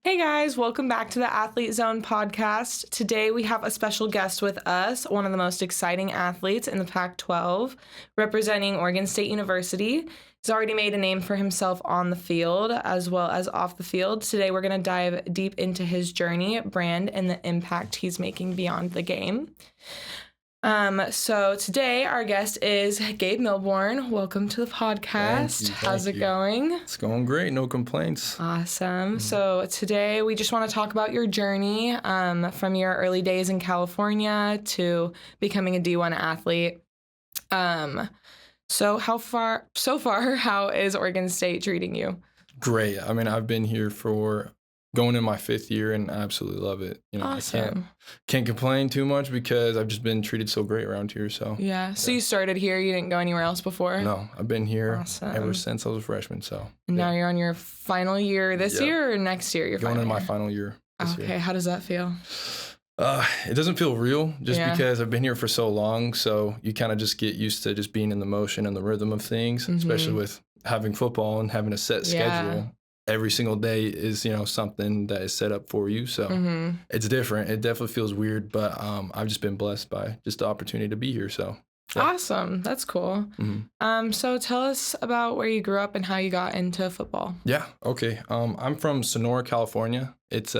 Hey guys, welcome back to the Athlete Zone podcast. Today we have a special guest with us, one of the most exciting athletes in the Pac-12, representing Oregon State University. He's already made a name for himself on the field as well as off the field. Today we're going to dive deep into his journey, brand, and the impact he's making beyond the game. So today our guest is Gabe Milbourn. Welcome to the podcast. How's it going? It's going great. No complaints. Awesome. So today we just want to talk about your journey from your early days in California to becoming a D1 athlete. So far, how is Oregon State treating you? Great. I mean, I've been here for going in my 5th year and I absolutely love it. Awesome. I can't complain too much because I've just been treated so great around here. So So you started here, you didn't go anywhere else before? No, I've been here Awesome. ever since I was a freshman. So and now you're on your final year this year or next year? You're going in my final year this year. Okay, how does that feel? It doesn't feel real just because I've been here for so long. So you kind of just get used to just being in the motion and the rhythm of things, especially with having football and having a set schedule. Every single day is, something that is set up for you. So it's different. It definitely feels weird, but I've just been blessed by just the opportunity to be here. So yeah. Awesome. That's cool. So tell us about where you grew up and how you got into football. Yeah. Okay. I'm from Sonora, California. It's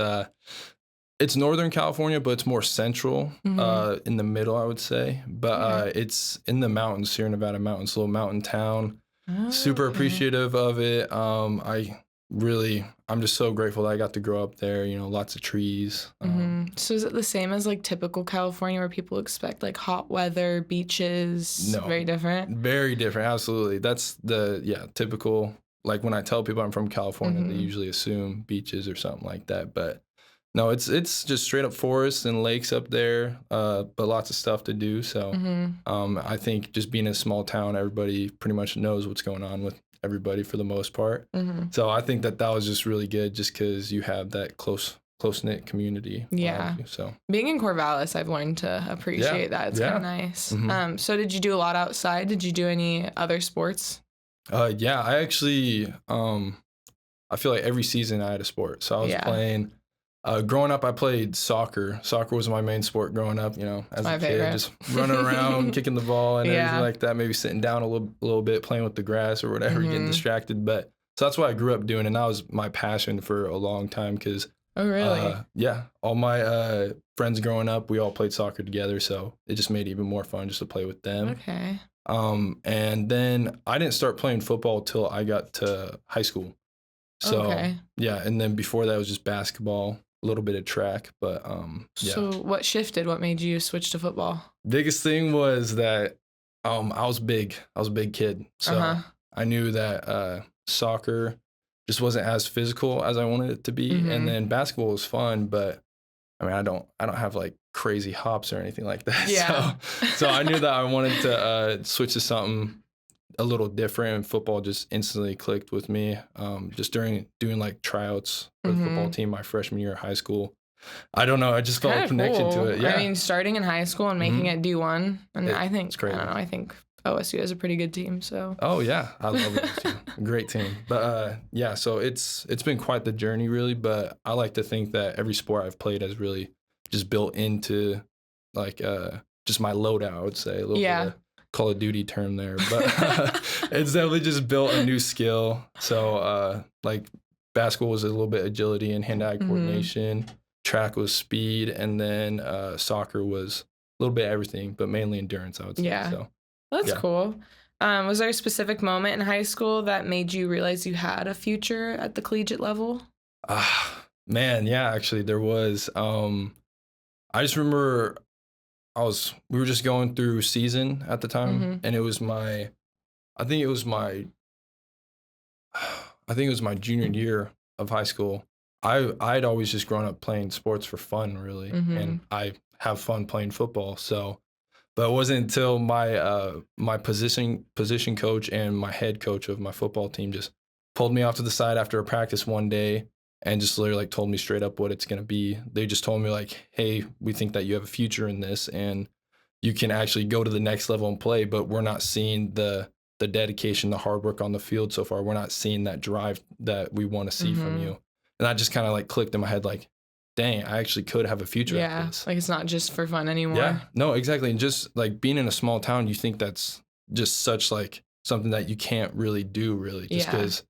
Northern California, but it's more central, in the middle, I would say. But it's in the mountains, Sierra Nevada mountains, little mountain town. Super appreciative of it. I'm just so grateful that I got to grow up there, lots of trees. So is it the same as like typical California where people expect like hot weather, beaches? No. Very different? Very different, absolutely. That's the typical, like when I tell people I'm from California, they usually assume beaches or something like that. But no, it's just straight up forests and lakes up there, but lots of stuff to do. So I think just being a small town, everybody pretty much knows what's going on with everybody for the most part. So I think that was just really good just because you have that close-knit community. Yeah. So being in Corvallis, I've learned to appreciate that. It's kind of nice. So did you do a lot outside? Did you do any other sports? Yeah, I actually, I feel like every season I had a sport. So I was playing, growing up, I played soccer. Soccer was my main sport growing up, as a kid, just running around, kicking the ball and everything like that, maybe sitting down a little bit, playing with the grass or whatever, getting distracted. But so that's what I grew up doing. And that was my passion for a long time because, oh, really? All my friends growing up, we all played soccer together. So it just made it even more fun just to play with them. Okay. And then I didn't start playing football till I got to high school. So, and then before that was just basketball. A little bit of track, but So what shifted? What made you switch to football? Biggest thing was that I was big. I was a big kid, so I knew that soccer just wasn't as physical as I wanted it to be. And then basketball was fun, but I mean I don't have like crazy hops or anything like that. So I knew that I wanted to switch to something a little different, and football just instantly clicked with me. Just during doing like tryouts for the football team my freshman year of high school. I don't know, I just felt a connection to it. Yeah. I mean, starting in high school and making it D1, and I think it's great. I don't know, I think OSU has a pretty good team. So oh yeah, I love it too. Great team. But so it's been quite the journey really. But I like to think that every sport I've played has really just built into like just my loadout. I would say a little bit of Call of Duty term there, but it's definitely just built a new skill. So like basketball was a little bit agility and hand-eye coordination, track was speed, and then soccer was a little bit everything, but mainly endurance, I would say. So that's cool. Was there a specific moment in high school that made you realize you had a future at the collegiate level? Man, yeah, actually there was. I just remember we were just going through season at the time, and it was I think it was my junior year of high school. I'd always just grown up playing sports for fun, really, and I have fun playing football. So, but it wasn't until my position coach and my head coach of my football team just pulled me off to the side after a practice one day and just literally like told me straight up what it's going to be. They just told me like, hey, we think that you have a future in this and you can actually go to the next level and play, but we're not seeing the dedication, the hard work on the field so far. We're not seeing that drive that we want to see from you. And that just kind of like clicked in my head, like, dang, I actually could have a future at this. Like it's not just for fun anymore. Yeah, no, exactly. And just like being in a small town, you think that's just such like something that you can't really do, really, just because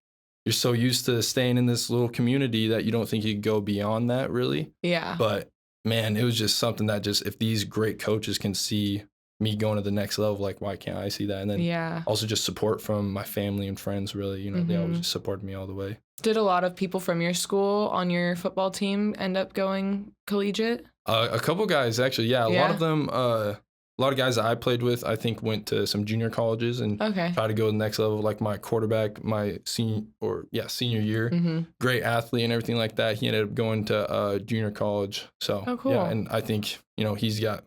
you're so used to staying in this little community that you don't think you could go beyond that, really. Yeah. But man, it was just something that just, if these great coaches can see me going to the next level, like, why can't I see that? And then also just support from my family and friends, really, you know, they always just supported me all the way. Did a lot of people from your school on your football team end up going collegiate? A couple guys, actually, yeah. A lot of them, a lot of guys that I played with, I think, went to some junior colleges and tried to go to the next level. Like my quarterback, my senior year, great athlete and everything like that. He ended up going to junior college. So, yeah, and I think, you know, he's got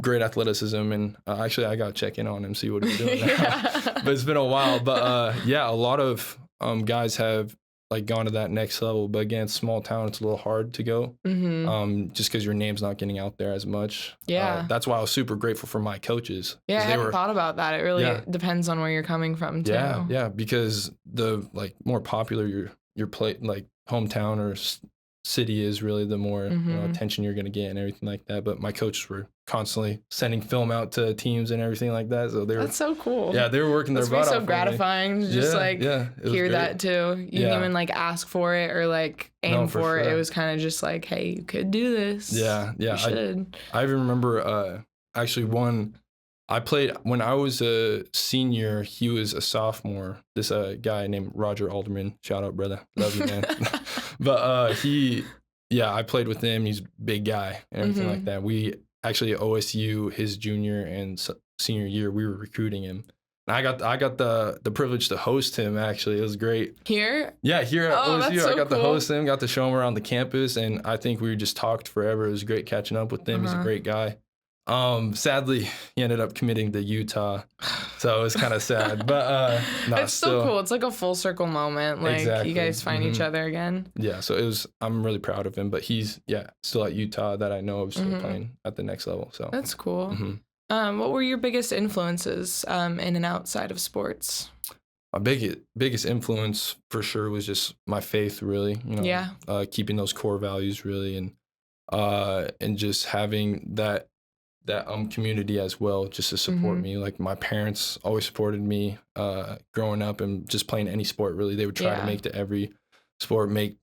great athleticism, and actually I got to check in on him, see what he's doing. But it's been a while. But yeah, a lot of guys have like gone to that next level. But again, small town, it's a little hard to go, just because your name's not getting out there as much. That's why I was super grateful for my coaches. I hadn't thought about that. It really depends on where you're coming from too. Yeah, because the like more popular your like hometown or city is, really the more you know, attention you're going to get and everything like that. But my coaches were constantly sending film out to teams and everything like that, so that's so cool. Yeah, they were working their butt off. That's so gratifying to just hear that too. You didn't even like ask for it or like aim for it. It was kind of just like, hey, you could do this. You should. I even remember actually I played when I was a senior. He was a sophomore. This guy named Roger Alderman. Shout out, brother. Love you, man. But I played with him. He's a big guy and everything like that. We actually at OSU, his junior and senior year, we were recruiting him. And I got the privilege to host him. Actually, it was great. Here? Yeah, here at OSU, so I got to host him. Got to show him around the campus, and I think we just talked forever. It was great catching up with him. He's a great guy. Sadly, he ended up committing to Utah, so it was kind of sad. But it's still cool. It's like a full circle moment. Like you guys find each other again. Yeah, so I'm really proud of him. But he's still at Utah that I know of, still playing at the next level. So that's cool. What were your biggest influences in and outside of sports? My biggest influence for sure was just my faith, really. You know, keeping those core values, really, and just having that community as well, just to support me. Like my parents always supported me growing up and just playing any sport, really. They would try to make to every sport, make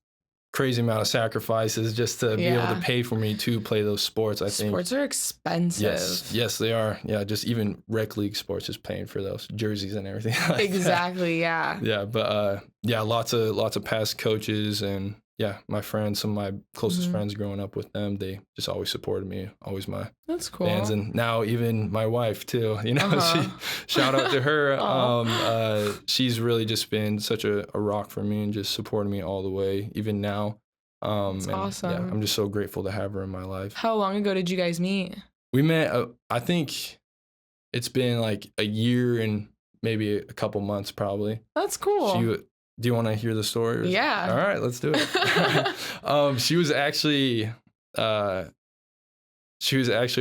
crazy amount of sacrifices just to be able to pay for me to play those sports. I think sports are expensive. Yes, they are. Yeah, just even rec league sports is paying for those jerseys and everything like exactly that. Yeah, but lots of past coaches and my friends, some of my closest friends growing up with them, they just always supported me, always my That's cool. fans. And now even my wife too, you know, shout out to her. She's really just been such a rock for me and just supporting me all the way, even now. That's awesome. Yeah, I'm just so grateful to have her in my life. How long ago did you guys meet? We met, I think it's been like a year and maybe a couple months probably. That's cool. Do you want to hear the story? Yeah. All right, let's do it. She was actually a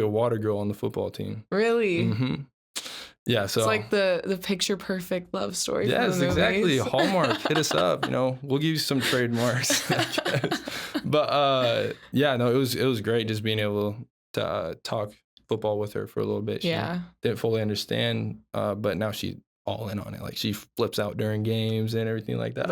water girl on the football team. Really? Yeah, so it's like the picture perfect love story. Yes, exactly. Hallmark, hit us up. You know, we'll give you some trademarks. But it was great just being able to talk football with her for a little bit. She didn't fully understand, but now she all in on it. Like she flips out during games and everything like that.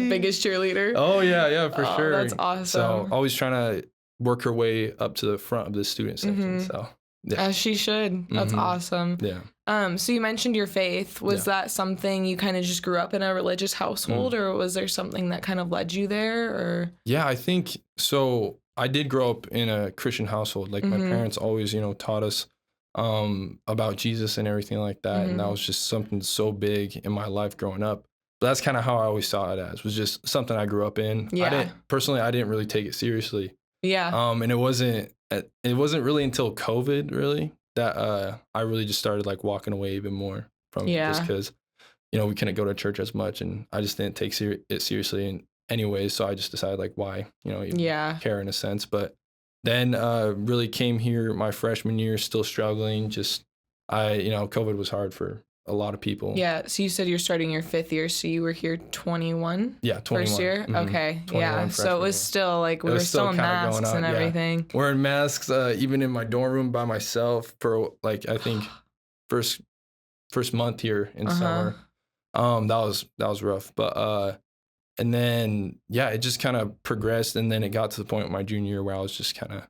Biggest cheerleader. Oh yeah, for sure. That's awesome. So always trying to work her way up to the front of the student section. So as she should. That's awesome. Yeah. So you mentioned your faith. Was that something you kind of just grew up in a religious household, or was there something that kind of led you there? Or I think so. I did grow up in a Christian household. Like my parents always, taught us about Jesus and everything like that. And that was just something so big in my life growing up. But that's kind of how I always saw it as, was just something I grew up in. I didn't really take it seriously. And it wasn't really until COVID really that I really just started like walking away even more from it, just because, we couldn't go to church as much and I just didn't take it seriously in anyways. So I just decided like, why, even care in a sense. But then really came here my freshman year, still struggling. COVID was hard for a lot of people. Yeah. So you said you're starting your 5th year, so you were here 21? Yeah, 21. First year? Mm-hmm. Okay. Yeah. So it was still like we were still in masks and everything. Yeah. Wearing masks, even in my dorm room by myself for like, I think first month here in summer. That was rough. But and then it just kind of progressed, and then it got to the point with my junior year where I was just kind of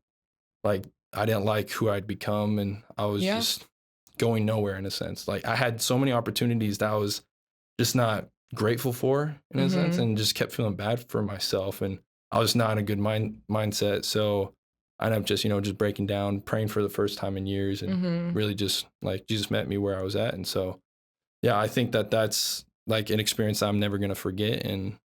like, I didn't like who I'd become, and I was just going nowhere in a sense. Like I had so many opportunities that I was just not grateful for in a sense, and just kept feeling bad for myself, and I was not in a good mindset. So I ended up just breaking down, praying for the first time in years, and really just like Jesus met me where I was at. And so I think that's like an experience I'm never gonna forget. And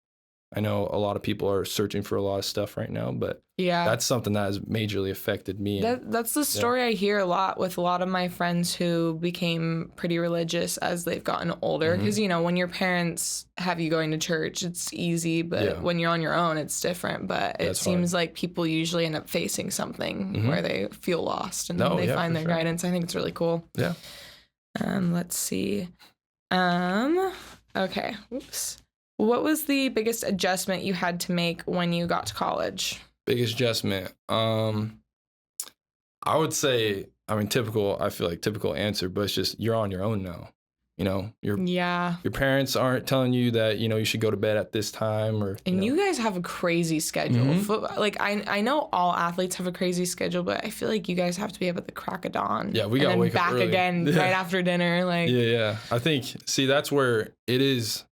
I know a lot of people are searching for a lot of stuff right now, but that's something that has majorly affected me. That's the story I hear a lot with a lot of my friends who became pretty religious as they've gotten older. Because, when your parents have you going to church, it's easy, but when you're on your own, it's different. But it seems like people usually end up facing something where they feel lost and they find their guidance. I think it's really cool. Yeah. Let's see. Okay. Oops. What was the biggest adjustment you had to make when you got to college? Biggest adjustment. I would say, I feel like typical answer, but it's just you're on your own now. Your parents aren't telling you that, you should go to bed at this time And you guys have a crazy schedule. Like I know all athletes have a crazy schedule, but I feel like you guys have to be up at the crack of dawn. Yeah, we got to wake up early. Back again right after dinner. Like I think, that's where it is.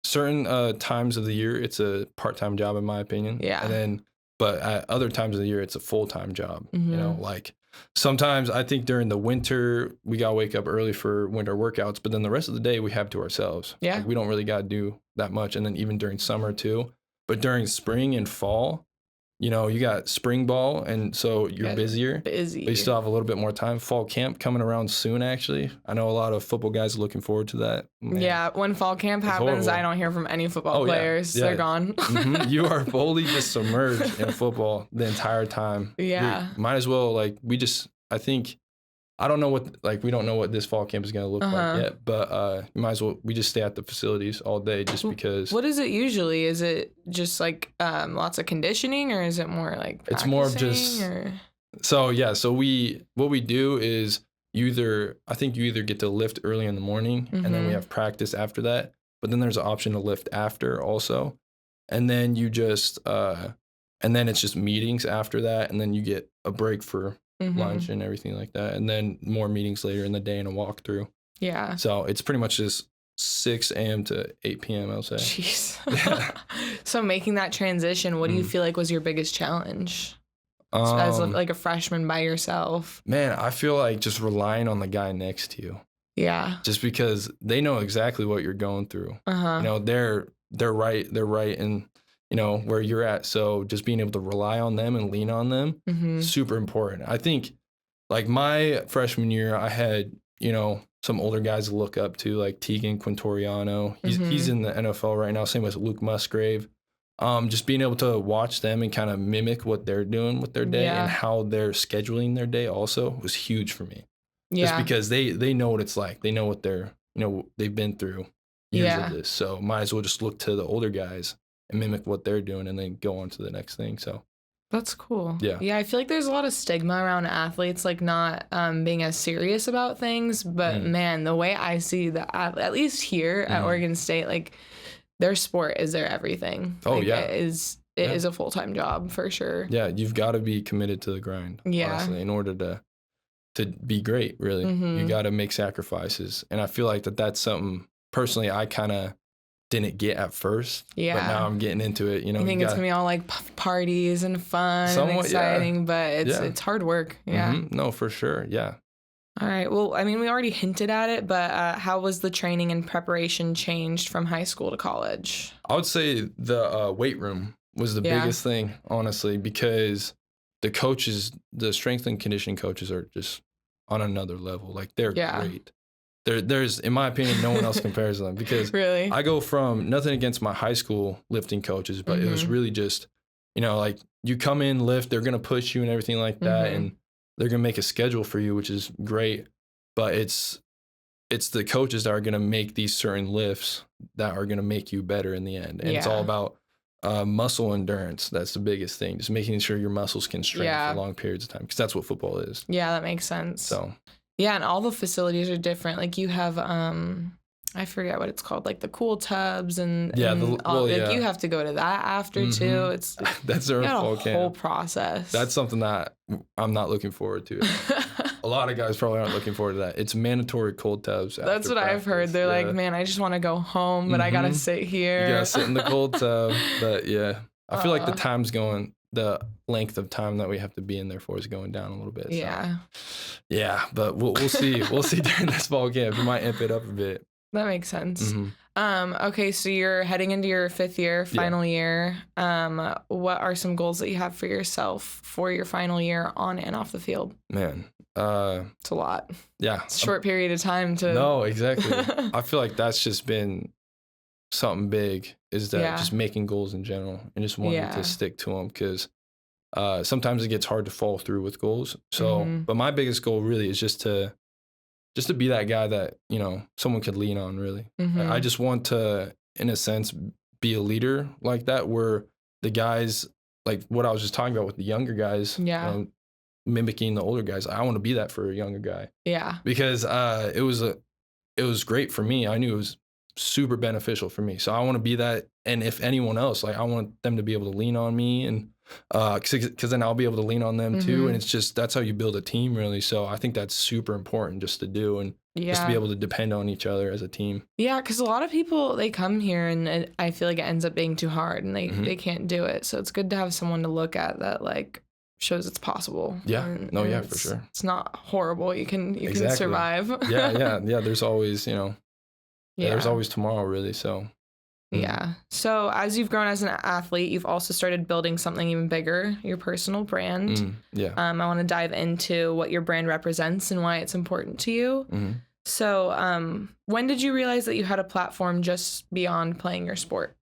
Certain times of the year, it's a part-time job in my opinion. Yeah. And then, but at other times of the year, it's a full-time job. Like sometimes I think during the winter, we got to wake up early for winter workouts, but then the rest of the day we have to ourselves. Yeah. Like, we don't really got to do that much. And then even during summer too. But during spring and fall, you got spring ball, and so you're busier. But you still have a little bit more time. Fall camp coming around soon, actually. I know a lot of football guys are looking forward to that. Man, yeah, when fall camp happens, I don't hear from any football players. Yeah. They're gone. You are fully just submerged in football the entire time. Yeah. Might as well, I think, I don't know we don't know what this fall camp is going to look like yet, but might as well, we just stay at the facilities all day just because. What is it usually? Is it just like lots of conditioning, or is it more like it's more of just, so what we do is you either get to lift early in the morning and then we have practice after that, but then there's an option to lift after also. And then you just, and then it's just meetings after that. And then you get a break for lunch and everything like that, and then more meetings later in the day and a walkthrough. Yeah. So it's pretty much just 6 a.m. to 8 p.m. I'll say. Jeez. Yeah. So making that transition, what do you feel like was your biggest challenge as like a freshman by yourself? Man, I feel like just relying on the guy next to you. Yeah. Just because they know exactly what you're going through. They're right in where you're at. So just being able to rely on them and lean on them, super important. I think like my freshman year, I had, some older guys to look up to, like Tegan Quintoriano. He's in the NFL right now. Same with Luke Musgrave. Just being able to watch them and kind of mimic what they're doing with their day and how they're scheduling their day also was huge for me. Yeah. Just because they know what it's like. They know what they've been through years of this. So might as well just look to the older guys and mimic what they're doing and then go on to the next thing. So that's cool. Yeah. I feel like there's a lot of stigma around athletes, like not being as serious about things. But man, the way I see that, at least here at Oregon State, like their sport is their everything. Oh, like, yeah. It is a full-time job for sure. Yeah. You've got to be committed to the grind. Yeah. Honestly, in order to be great, really. You got to make sacrifices. And I feel like that's something personally I kind of didn't get at first. Yeah. But now I'm getting into it. I think it's gonna be all like parties and fun and exciting, but it's hard work. Yeah. No, for sure. Yeah. All right. Well, I mean, we already hinted at it, but how was the training and preparation changed from high school to college? I would say the weight room was the biggest thing, honestly, because the coaches, the strength and conditioning coaches are just on another level. Like they're great. There's, in my opinion, no one else compares to them because really? I go from nothing against my high school lifting coaches, but it was really just, like you come in, lift, they're going to push you and everything like that. And they're going to make a schedule for you, which is great. But it's it's the coaches that are going to make these certain lifts that are going to make you better in the end. And it's all about muscle endurance. That's the biggest thing. Just making sure your muscles can strain for long periods of time, because that's what football is. Yeah, that makes sense. So yeah, and all the facilities are different. Like you have I forget what it's called, like the cool tubs and you have to go to that after too. It's that's a whole process. That's something that I'm not looking forward to. A lot of guys probably aren't looking forward to that. It's mandatory cold tubs. That's what I've heard. They're like, man, I just want to go home, but I gotta sit here. You gotta sit in the cold tub. But yeah, I feel like the length of time that we have to be in there for is going down a little bit. So. Yeah, but we'll see. We'll see during this fall camp. We might amp it up a bit. That makes sense. Okay, so you're heading into your 5th year, final year. What are some goals that you have for yourself for your final year on and off the field? Man, it's a lot. Yeah. It's a short period of time to... No, exactly. I feel like that's just been something big, is that just making goals in general and just wanting to stick to them, because sometimes it gets hard to follow through with goals. So, but my biggest goal really is just to be that guy that, you know, someone could lean on, really. I just want to, in a sense, be a leader like that, where the guys, like what I was just talking about with the younger guys, you know, mimicking the older guys. I want to be that for a younger guy. Yeah. Because it was great for me. I knew it was super beneficial for me. So I want to be that. And if anyone else, like, I want them to be able to lean on me, and because then I'll be able to lean on them too. And it's just, that's how you build a team, really. So I think that's super important just to do, and just to be able to depend on each other as a team. Yeah, because a lot of people, they come here and I feel like it ends up being too hard and they can't do it. So it's good to have someone to look at that, like, shows it's possible. Yeah. And for sure. It's not horrible. You can survive. Yeah. There's always, you know, there's always tomorrow, really. So. Yeah. So as you've grown as an athlete, you've also started building something even bigger, your personal brand. I want to dive into what your brand represents and why it's important to you. So when did you realize that you had a platform just beyond playing your sport?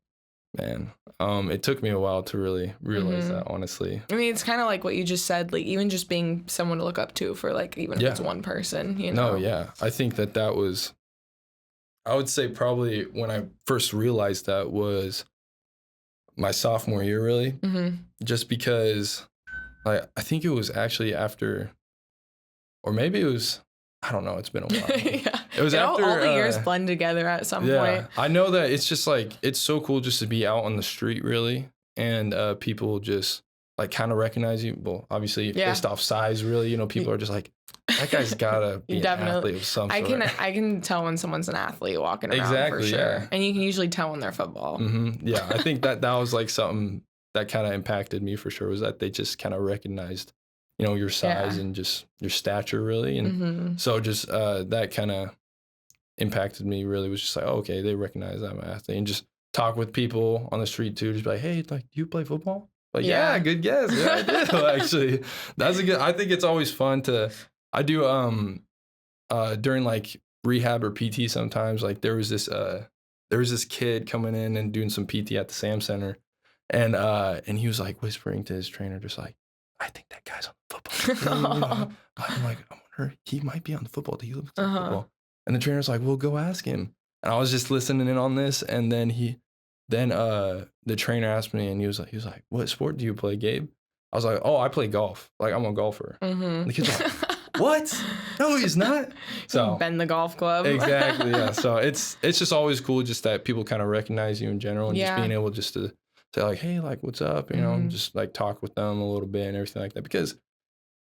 Man, it took me a while to really realize that, honestly. I mean, it's kind of like what you just said, like, even just being someone to look up to for, like, even if it's one person, you know? No, yeah. I think that was... I would say probably when I first realized that was my sophomore year, really. Just because I think it was actually after, or maybe it was, I don't know, it's been a while. It was after. All the years blend together at some point. I know that it's just like, it's so cool just to be out on the street, really. And people just like kind of recognize you. Well, obviously based off size, really, you know, people are just like, that guy's gotta be an athlete of some sort. I can tell when someone's an athlete walking around for sure. Yeah. And you can usually tell when they're football. Yeah, I think that was like something that kind of impacted me for sure, was that they just kind of recognized, you know, your size and just your stature, really. And so just that kind of impacted me, really. Was just like, oh, okay, they recognize I'm an athlete. And just talk with people on the street too, just be like, hey, like, do you play football? Like, yeah, good guess. Yeah, I do. Actually, that's a good, I think it's always fun to, I do, during like rehab or PT sometimes, like there was this kid coming in and doing some PT at the Sam Center, and he was like whispering to his trainer, just like, I think that guy's on the football team. I'm like, I wonder, he might be on the football team. He looks like football. And the trainer's like, well, go ask him. And I was just listening in on this, and then the trainer asked me, and he was like, what sport do you play, Gabe? I was like, oh, I play golf. Like, I'm a golfer. And the kid's like, what? No, he's not. So bend the golf club. Exactly. Yeah. So it's just always cool, just that people kind of recognize you in general, and just being able just to say like, hey, like, what's up? You know, just like talk with them a little bit and everything like that. Because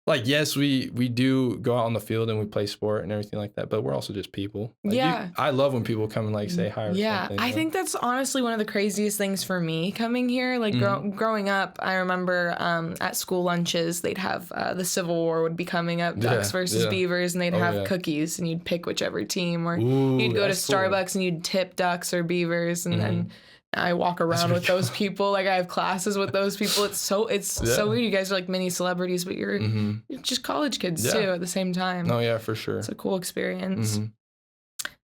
like, yes, we do go out on the field and we play sport and everything like that, but we're also just people. Like, I love when people come and like say hi. I think that's honestly one of the craziest things for me coming here. Like growing up, I remember at school lunches, they'd have the Civil War would be coming up, Ducks versus Beavers, and they'd have cookies, and you'd pick whichever team, or you'd go to Starbucks and you'd tip Ducks or Beavers, and then I walk around with those people. Like, I have classes with those people. It's so weird. You guys are like mini celebrities, but you're just college kids too at the same time. Oh yeah, for sure. It's a cool experience.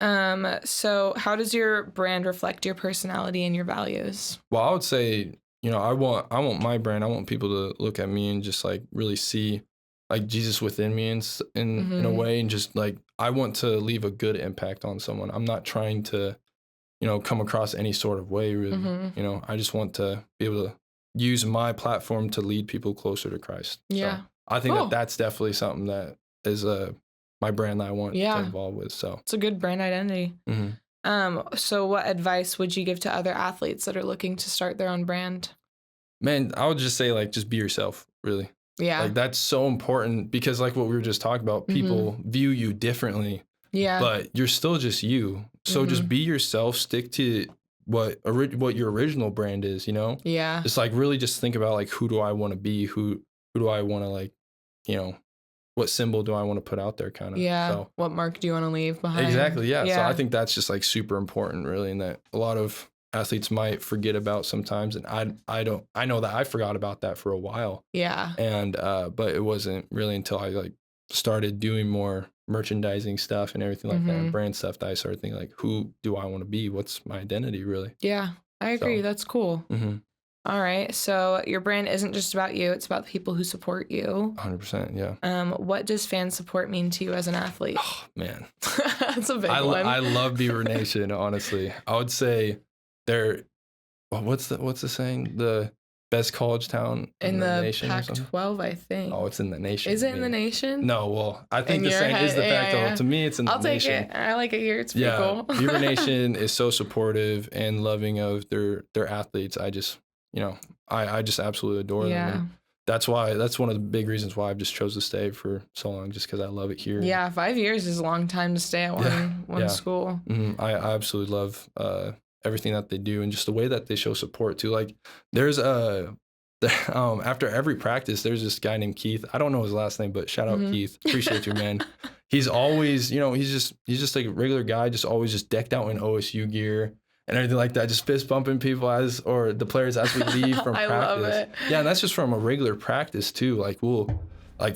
So how does your brand reflect your personality and your values? Well, I would say, you know, I want my brand. I want people to look at me and just like really see like Jesus within me in a way, and just like I want to leave a good impact on someone. I'm not trying to, come across any sort of way, really. I just want to be able to use my platform to lead people closer to Christ. Yeah. So I think that that's definitely something that is my brand that I want to involve with. So it's a good brand identity. So what advice would you give to other athletes that are looking to start their own brand? Man, I would just say, like, just be yourself, really. Yeah. Like, that's so important because, like what we were just talking about, people view you differently. Yeah. But you're still just you. So just be yourself, stick to what your original brand is, Yeah. Just like really just think about like, who do I want to be? Who do I want to like, what symbol do I want to put out there kind of? Yeah. So, what mark do you want to leave behind? Exactly. Yeah. So I think that's just like super important, really, and that a lot of athletes might forget about sometimes. And I know that I forgot about that for a while. Yeah. And, but it wasn't really until I like started doing more merchandising stuff and everything like that and brand stuff that I started thinking like, who do I want to be? What's my identity really? Yeah, I agree. So, that's cool. All right. So your brand isn't just about you. It's about the people who support you. 100%. Yeah. What does fan support mean to you as an athlete? Oh, man. That's a big one. I love Beaver Nation, honestly. I would say they're, what's the saying? The best college town in the nation. Pac-12, I think. Oh, it's in the nation. Is it in the nation? No, well, I think the saying is the Pac-12. Yeah. To me, it's in the nation. I'll take it. I like it here. It's pretty cool. Beaver Nation is so supportive and loving of their athletes. I just, I just absolutely adore them. And that's one of the big reasons why I've just chose to stay for so long, just because I love it here. Yeah, 5 years is a long time to stay at one school. I absolutely love everything that they do and just the way that they show support too. Like there's after every practice, there's this guy named Keith. I don't know his last name, but shout out Keith. Appreciate you, man. He's always, he's just like a regular guy, just always just decked out in OSU gear and everything like that, just fist bumping people or the players as we leave from practice. Love it. Yeah, and that's just from a regular practice too. Like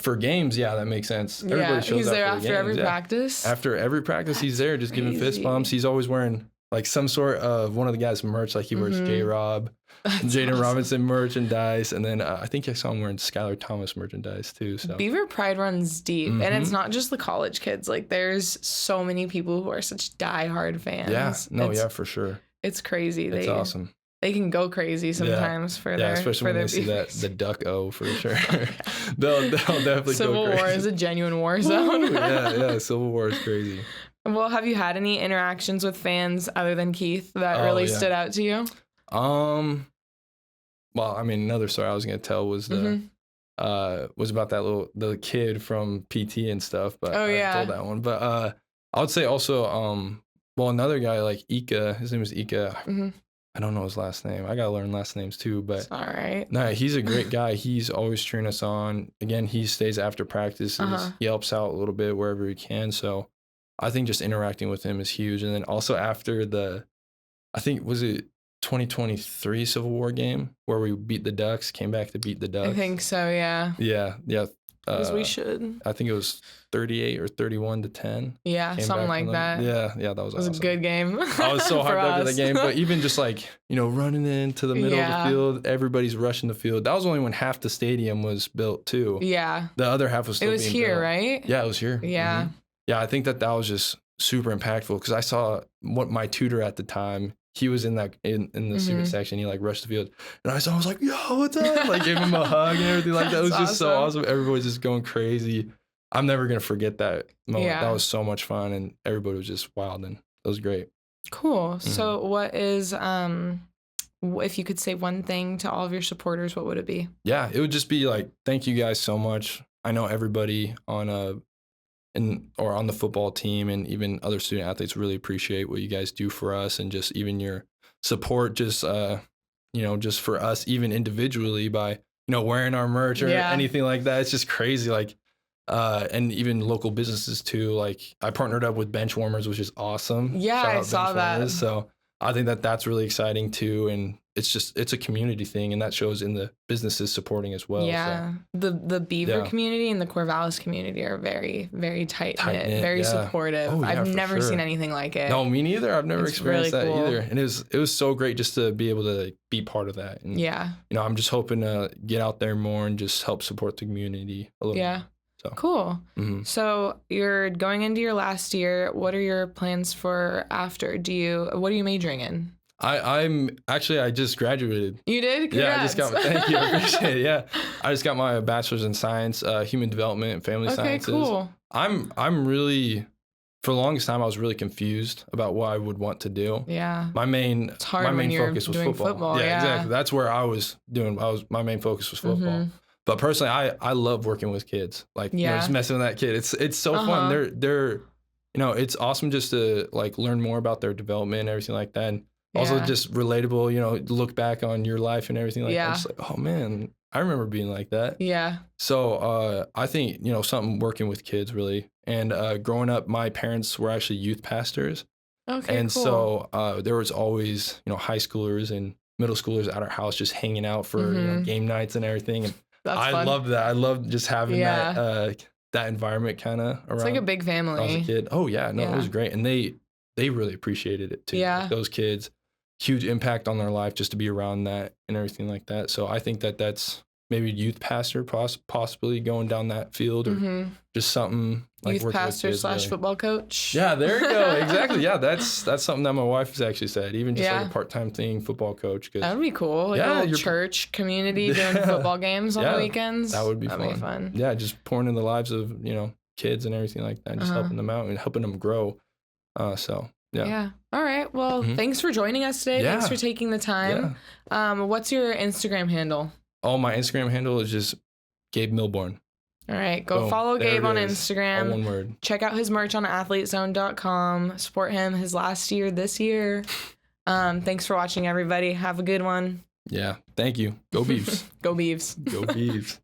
for games, that makes sense. Everybody shows he's there after every practice. After every practice, he's there just giving fist bumps. He's always wearing like some sort of one of the guys' merch, like he wears J-Rob, Jaden Robinson merchandise, and then I think I saw him wearing Skylar Thomas merchandise too. So Beaver Pride runs deep, and it's not just the college kids. Like there's so many people who are such diehard fans. Yeah, for sure. It's crazy. It's awesome. They can go crazy sometimes for their especially when they see the duck O for sure. they'll definitely go crazy. Civil War is a genuine war zone. yeah, Civil War is crazy. Well, have you had any interactions with fans other than Keith that really stood out to you? Well, I mean, another story I was gonna tell was was about the kid from PT and stuff, but I told that one. But I would say also another guy like Ika, his name is Ika. I don't know his last name. I gotta learn last names too, but it's all right. No, he's a great guy. He's always cheering us on. Again, he stays after practices. He helps out a little bit wherever he can. So I think just interacting with him is huge. And then also after I think, was it 2023 Civil War game where we beat the Ducks, came back to beat the Ducks? I think so, yeah. Yeah. Because we should. I think it was 38 or 31-10. Yeah, something like that. Yeah, that was awesome. It was a good game. I was so hyped up for the game. But even just like, running into the middle of the field, everybody's rushing the field. That was only when half the stadium was built too. Yeah. The other half was still being built. It was here, right? Yeah, it was here. Yeah. Yeah, I think that was just super impactful because I saw what my tutor at the time, he was in the student section. He like rushed the field and I was like, yo, what's up? Like gave him a hug and everything like that. It was just so awesome. Everybody's just going crazy. I'm never going to forget that moment. Yeah. That was so much fun and everybody was just wild and it was great. Cool. So what is, if you could say one thing to all of your supporters, what would it be? Yeah, it would just be like, thank you guys so much. I know everybody on on the football team and even other student athletes really appreciate what you guys do for us and just even your support, just just for us even individually by wearing our merch or anything like that. It's just crazy. Like and even local businesses too. Like I partnered up with Bench Warmers, which is awesome. Yeah, I saw that. So I think that's really exciting too, and it's a community thing, and that shows in the businesses supporting as well. Yeah, so. The Beaver community and the Corvallis community are very, very tight knit, very supportive. Oh, I've never seen anything like it. No, me neither. I've never experienced really that either, and it was so great just to be able to be part of that. And, I'm just hoping to get out there more and just help support the community a little. Yeah. So cool. Mm-hmm. So you're going into your last year. What are your plans for after? What are you majoring in? I just graduated. You did? Congrats. Yeah, I just got. Thank you, I appreciate it. Yeah, I just got my bachelor's in science, human development, and family sciences. Okay, cool. I'm really, for the longest time, I was really confused about what I would want to do. Yeah. My main focus was football. Yeah, exactly. That's where I was doing. My main focus was football. Mm-hmm. But personally, I love working with kids. Like, just messing with that kid. It's so fun. They're, it's awesome just to like learn more about their development and everything like that. And also just relatable, look back on your life and everything like that. Just like, oh man, I remember being like that. Yeah. So I think, something working with kids really. And growing up, my parents were actually youth pastors. Okay, and cool. So there was always, high schoolers and middle schoolers at our house just hanging out for game nights and everything. And I loved that. I loved just having that environment kind of around. It's like a big family. When I was a kid. Oh yeah, no, it was great. And they really appreciated it too. Yeah. Like those kids, huge impact on their life just to be around that and everything like that. So I think that's maybe youth pastor, possibly going down that field, or just something like youth pastor / football coach. Yeah, there you go. Exactly. Yeah, that's something that my wife has actually said. Even just like a part-time thing, football coach. That would be cool. Like a little church community doing football games on the weekends. That would be That'd be fun. Yeah, just pouring in the lives of kids and everything like that, just helping them out and helping them grow. So. Yeah. All right. Well, thanks for joining us today. Yeah. Thanks for taking the time. Yeah. What's your Instagram handle? Oh, my Instagram handle is just Gabe Milbourn. All right. Go follow Gabe on Instagram. All one word. Check out his merch on athletezone.com. Support him his last year this year. Thanks for watching, everybody. Have a good one. Yeah. Thank you. Go Beavs. Go Beavs. Go Beavs.